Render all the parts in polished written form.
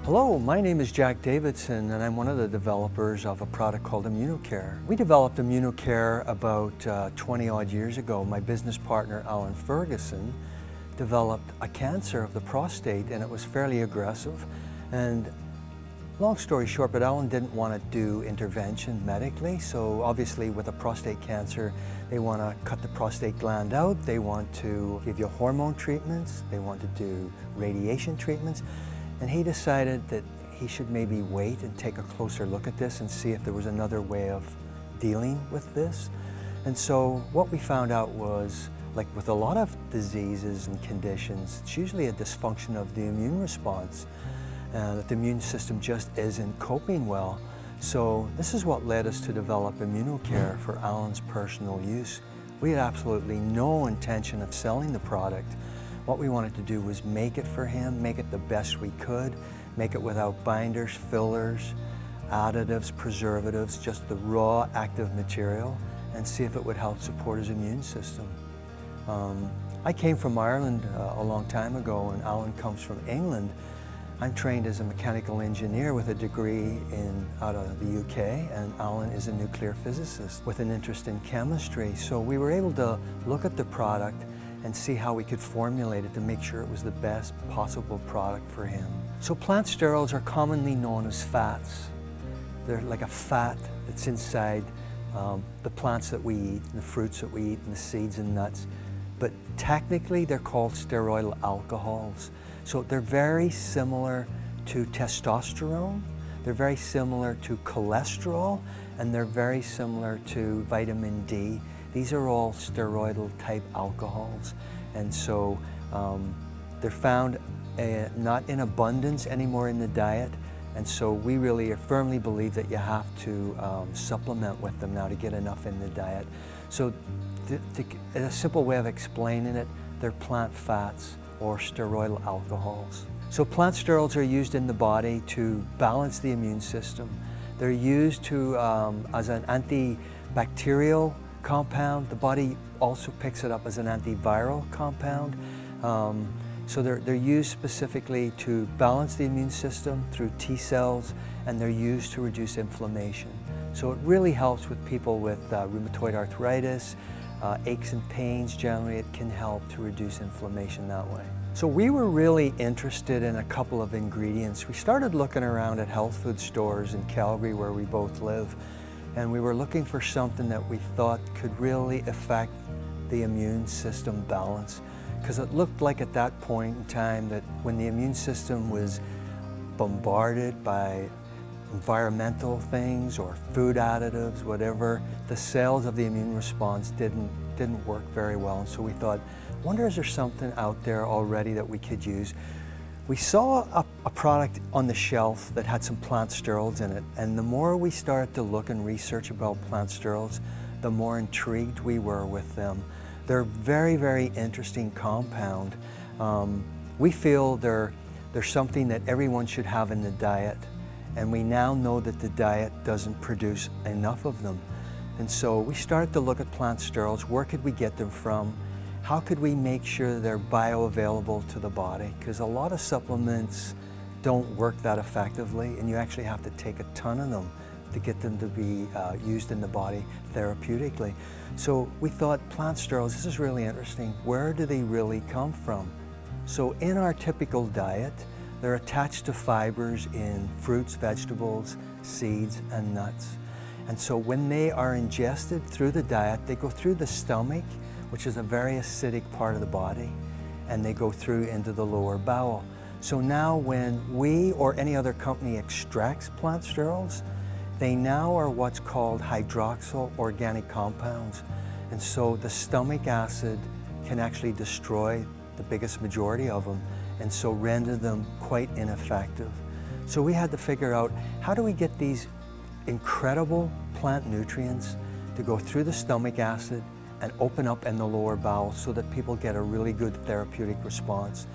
Hello, my name is Jack Davidson and I'm one of the developers of a product called Immucare. We developed Immucare about 20 odd years ago. My business partner Alan Ferguson developed a cancer of the prostate and it was fairly aggressive. And long story short, but Alan didn't want to do intervention medically, so obviously with a prostate cancer they want to cut the prostate gland out, they want to give you hormone treatments, they want to do radiation treatments. And he decided that he should maybe wait and take a closer look at this and see if there was another way of dealing with this. And so what we found out was, like with a lot of diseases and conditions, it's usually a dysfunction of the immune response, that the immune system just isn't coping well. So this is what led us to develop Immucare for Alan's personal use. We had absolutely no intention of selling the product. What we wanted to do was make it for him, make it the best we could, make it without binders, fillers, additives, preservatives, just the raw active material, and see if it would help support his immune system. I came from Ireland a long time ago, and Alan comes from England. I'm trained as a mechanical engineer with a degree out of the UK, and Alan is a nuclear physicist with an interest in chemistry. So we were able to look at the product and see how we could formulate it to make sure it was the best possible product for him. So plant sterols are commonly known as fats. They're like a fat that's inside the plants that we eat, the fruits that we eat, and the seeds and nuts. But technically they're called steroidal alcohols. So they're very similar to testosterone, they're very similar to cholesterol, and they're very similar to vitamin D. These are all steroidal type alcohols, and so they're found not in abundance anymore in the diet, and so we really firmly believe that you have to supplement with them now to get enough in the diet. So a simple way of explaining it, they're plant fats or steroidal alcohols. So plant sterols are used in the body to balance the immune system. They're used to as an antibacterial compound. The body also picks it up as an antiviral compound. So they're used specifically to balance the immune system through T cells, and they're used to reduce inflammation. So it really helps with people with rheumatoid arthritis, aches and pains. Generally, it can help to reduce inflammation that way. So we were really interested in a couple of ingredients. We started looking around at health food stores in Calgary, where we both live, and we were looking for something that we thought could really affect the immune system balance. Because it looked like at that point in time that when the immune system was bombarded by environmental things or food additives, whatever, the cells of the immune response didn't work very well. And so we thought, I wonder, is there something out there already that we could use? We saw a product on the shelf that had some plant sterols in it, and the more we started to look and research about plant sterols, the more intrigued we were with them. They're very, very interesting compound. We feel they're something that everyone should have in the diet, and we now know that the diet doesn't produce enough of them. And so we started to look at plant sterols. Where could we get them from? How could we make sure they're bioavailable to the body? Because a lot of supplements don't work that effectively, and you actually have to take a ton of them to get them to be used in the body therapeutically. So we thought, plant sterols, this is really interesting. Where do they really come from? So in our typical diet, they're attached to fibers in fruits, vegetables, seeds, and nuts. And so when they are ingested through the diet, they go through the stomach, which is a very acidic part of the body, and they go through into the lower bowel. So now when we or any other company extracts plant sterols, they now are what's called hydroxyl organic compounds. And so the stomach acid can actually destroy the biggest majority of them, and so render them quite ineffective. So we had to figure out, how do we get these incredible plant nutrients to go through the stomach acid and open up in the lower bowel so that people get a really good therapeutic response.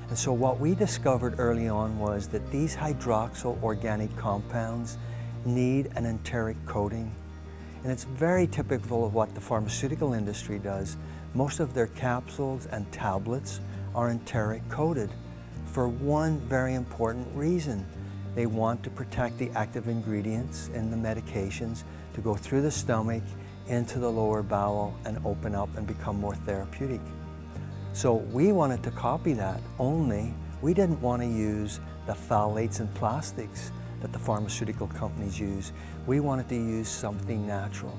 And so what we discovered early on was that these hydroxyl organic compounds need an enteric coating. And it's very typical of what the pharmaceutical industry does. Most of their capsules and tablets are enteric coated for one very important reason. They want to protect the active ingredients in the medications to go through the stomach, into the lower bowel, and open up and become more therapeutic. So we wanted to copy that, only we didn't want to use the phthalates and plastics that the pharmaceutical companies use. We wanted to use something natural.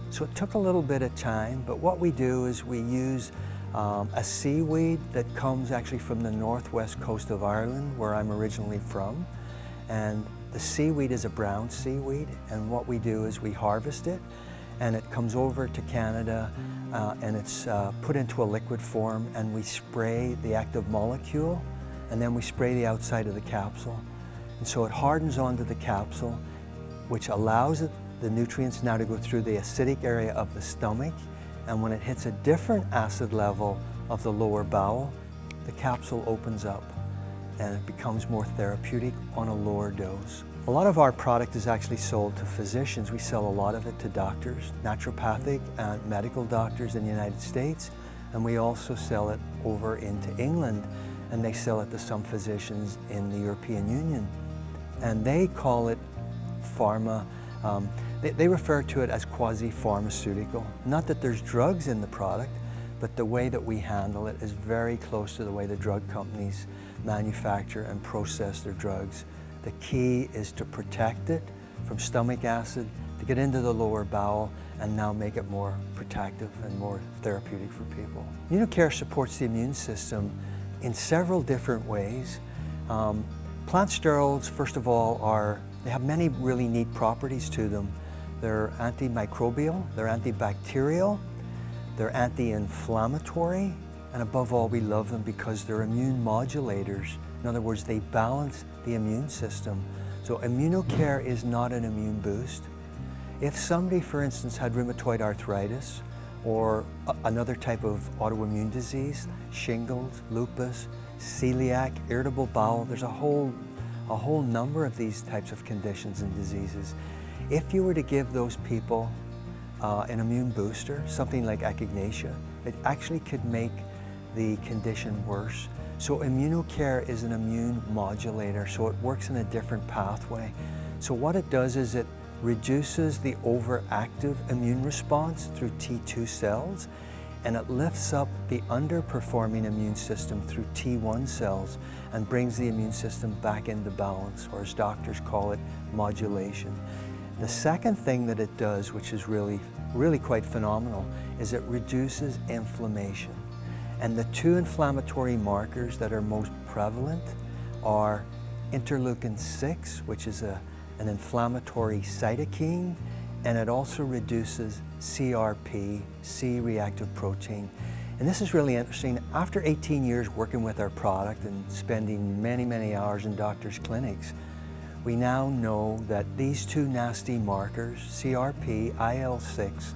So it took a little bit of time, but what we do is we use a seaweed that comes actually from the northwest coast of Ireland, where I'm originally from. And the seaweed is a brown seaweed, and what we do is we harvest it, and it comes over to Canada, and it's put into a liquid form, and we spray the active molecule, and then we spray the outside of the capsule. And so it hardens onto the capsule, which allows the nutrients now to go through the acidic area of the stomach, and when it hits a different acid level of the lower bowel, the capsule opens up and it becomes more therapeutic on a lower dose. A lot of our product is actually sold to physicians. We sell a lot of it to doctors, naturopathic and medical doctors in the United States, and we also sell it over into England, and they sell it to some physicians in the European Union. And they call it pharma. They refer to it as quasi-pharmaceutical. Not that there's drugs in the product, but the way that we handle it is very close to the way the drug companies manufacture and process their drugs. The key is to protect it from stomach acid, to get into the lower bowel, and now make it more protective and more therapeutic for people. Immucare supports the immune system in several different ways. Plant sterols, first of all, they have many really neat properties to them. They're antimicrobial, they're antibacterial, they're anti-inflammatory, and above all, we love them because they're immune modulators. In other words, they balance the immune system. So Immucare is not an immune boost. If somebody, for instance, had rheumatoid arthritis or another type of autoimmune disease, shingles, lupus, celiac, irritable bowel, there's a whole number of these types of conditions and diseases. If you were to give those people an immune booster, something like echinacea, it actually could make the condition worse. So Immucare is an immune modulator, so it works in a different pathway. So what it does is it reduces the overactive immune response through T2 cells, and it lifts up the underperforming immune system through T1 cells and brings the immune system back into balance, or as doctors call it, modulation. The second thing that it does, which is really quite phenomenal, is it reduces inflammation. And the two inflammatory markers that are most prevalent are interleukin-6, which is an inflammatory cytokine, and it also reduces CRP, C-reactive protein. And this is really interesting. After 18 years working with our product and spending many hours in doctors' clinics, we now know that these two nasty markers, CRP, IL-6,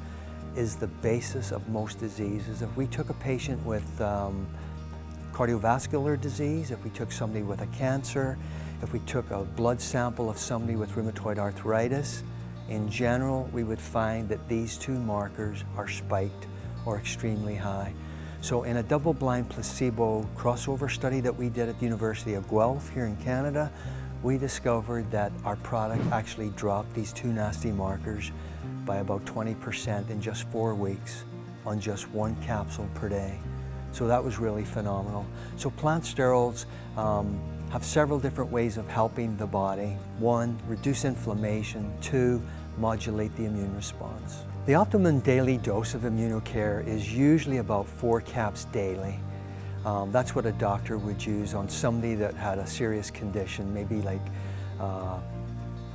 is the basis of most diseases. If we took a patient with cardiovascular disease, if we took somebody with a cancer, if we took a blood sample of somebody with rheumatoid arthritis, in general, we would find that these two markers are spiked or extremely high. So in a double-blind placebo crossover study that we did at the University of Guelph here in Canada, we discovered that our product actually dropped these two nasty markers by about 20% in just 4 weeks on just 1 capsule per day. So that was really phenomenal. So plant sterols have several different ways of helping the body. 1, reduce inflammation. 2, modulate the immune response. The optimum daily dose of Immucare is usually about 4 caps daily. That's what a doctor would use on somebody that had a serious condition, maybe like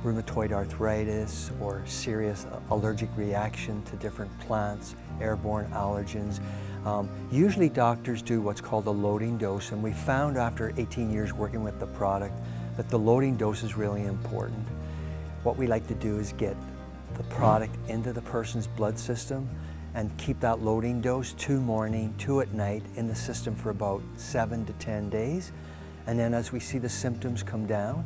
rheumatoid arthritis or serious allergic reaction to different plants, airborne allergens. Usually doctors do what's called a loading dose, and we found after 18 years working with the product that the loading dose is really important. What we like to do is get the product into the person's blood system and keep that loading dose 2 morning, 2 at night in the system for about 7 to 10 days. And then as we see the symptoms come down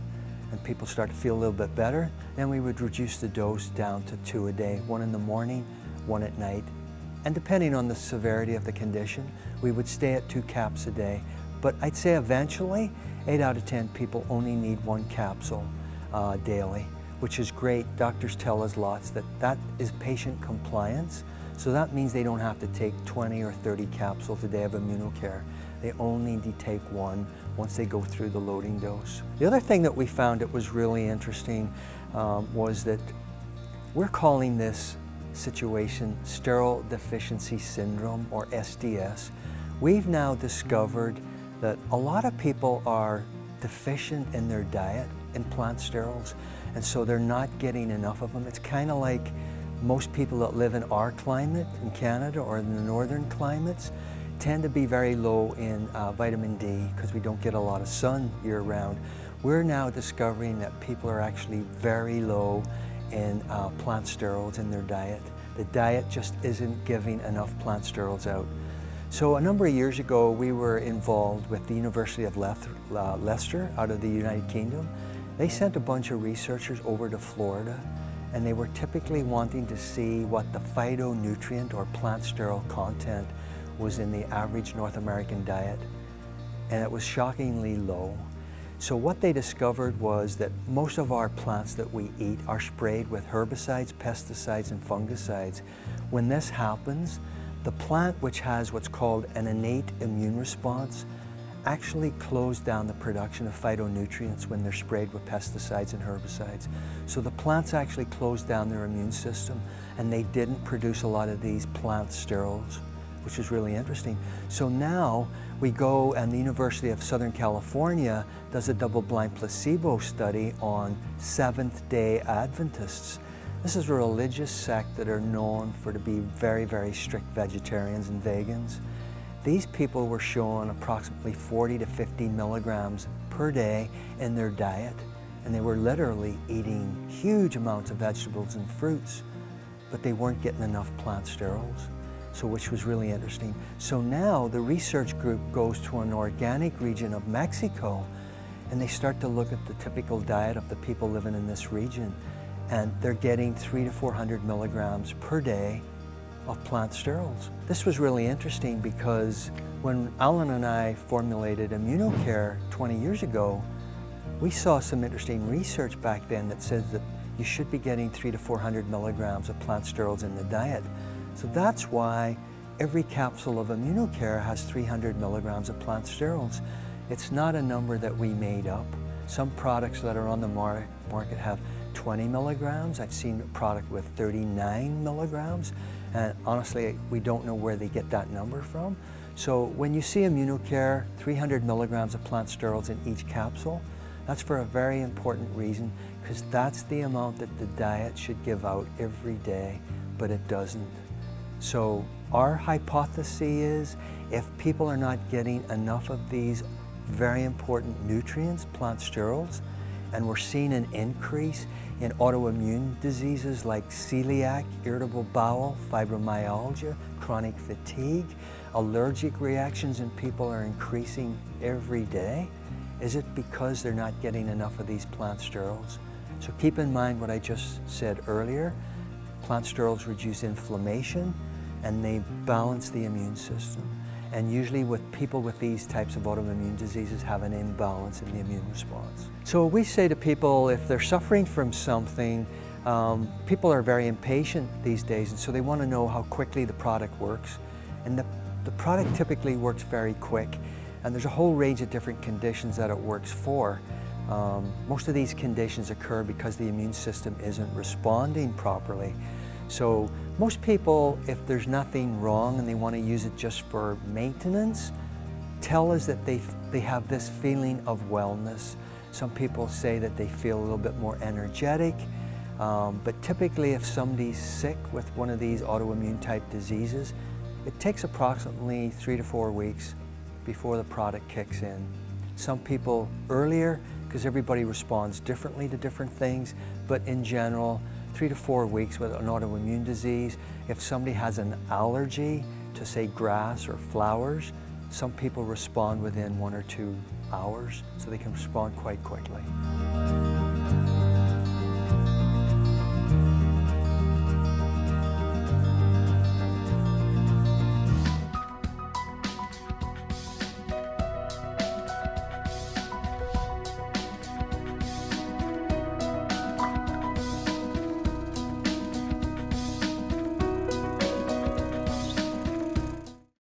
and people start to feel a little bit better, then we would reduce the dose down to 2 a day, 1 in the morning, 1 at night. And depending on the severity of the condition, we would stay at 2 caps a day, But I'd say eventually, 8 out of 10 people only need 1 capsule daily, which is great. Doctors tell us lots that that is patient compliance. So that means they don't have to take 20 or 30 capsules a day of Immucare. They only need to take 1 once they go through the loading dose. The other thing that we found that was really interesting was that we're calling this situation steroid deficiency syndrome, or SDS. We've now discovered that a lot of people are deficient in their diet in plant sterols, and so they're not getting enough of them. It's kind of like most people that live in our climate in Canada or in the northern climates tend to be very low in vitamin D because we don't get a lot of sun year-round. We're now discovering that people are actually very low in plant sterols in their diet. The diet just isn't giving enough plant sterols out. So a number of years ago, we were involved with the University of Leicester out of the United Kingdom. They sent a bunch of researchers over to Florida, and they were typically wanting to see what the phytonutrient or plant sterol content was in the average North American diet, and it was shockingly low. So what they discovered was that most of our plants that we eat are sprayed with herbicides, pesticides, and fungicides. When this happens, the plant, which has what's called an innate immune response, actually close down the production of phytonutrients when they're sprayed with pesticides and herbicides. So the plants actually closed down their immune system, and they didn't produce a lot of these plant sterols, which is really interesting. So now we go, and the University of Southern California does a double-blind placebo study on Seventh-day Adventists. This is a religious sect that are known for to be very, very strict vegetarians and vegans. These people were showing approximately 40 to 50 milligrams per day in their diet, and they were literally eating huge amounts of vegetables and fruits, but they weren't getting enough plant sterols, so which was really interesting. So now the research group goes to an organic region of Mexico, and they start to look at the typical diet of the people living in this region, and they're getting 300 to 400 milligrams per day of plant sterols. This was really interesting because when Alan and I formulated Immucare 20 years ago, we saw some interesting research back then that says that you should be getting 300 to 400 milligrams of plant sterols in the diet. So that's why every capsule of Immucare has 300 milligrams of plant sterols. It's not a number that we made up. Some products that are on the market have 20 milligrams. I've seen a product with 39 milligrams. And honestly, we don't know where they get that number from. So when you see Immucare, 300 milligrams of plant sterols in each capsule, that's for a very important reason, because that's the amount that the diet should give out every day, but it doesn't. So our hypothesis is if people are not getting enough of these very important nutrients, plant sterols, and we're seeing an increase in autoimmune diseases like celiac, irritable bowel, fibromyalgia, chronic fatigue, allergic reactions in people are increasing every day. Is it because they're not getting enough of these plant sterols? So keep in mind what I just said earlier. Plant sterols reduce inflammation and they balance the immune system. And usually with people with these types of autoimmune diseases have an imbalance in the immune response. So we say to people, if they're suffering from something, people are very impatient these days, and so they want to know how quickly the product works. And the product typically works very quick, and there's a whole range of different conditions that it works for. Most of these conditions occur because the immune system isn't responding properly. So most people, if there's nothing wrong and they want to use it just for maintenance, tell us that they have this feeling of wellness. Some people say that they feel a little bit more energetic, but typically if somebody's sick with one of these autoimmune type diseases, it takes approximately 3 to 4 weeks before the product kicks in. Some people earlier, because everybody responds differently to different things, but in general, 3 to 4 weeks with an autoimmune disease. If somebody has an allergy to, say, grass or flowers, some people respond within 1 or 2 hours, so they can respond quite quickly.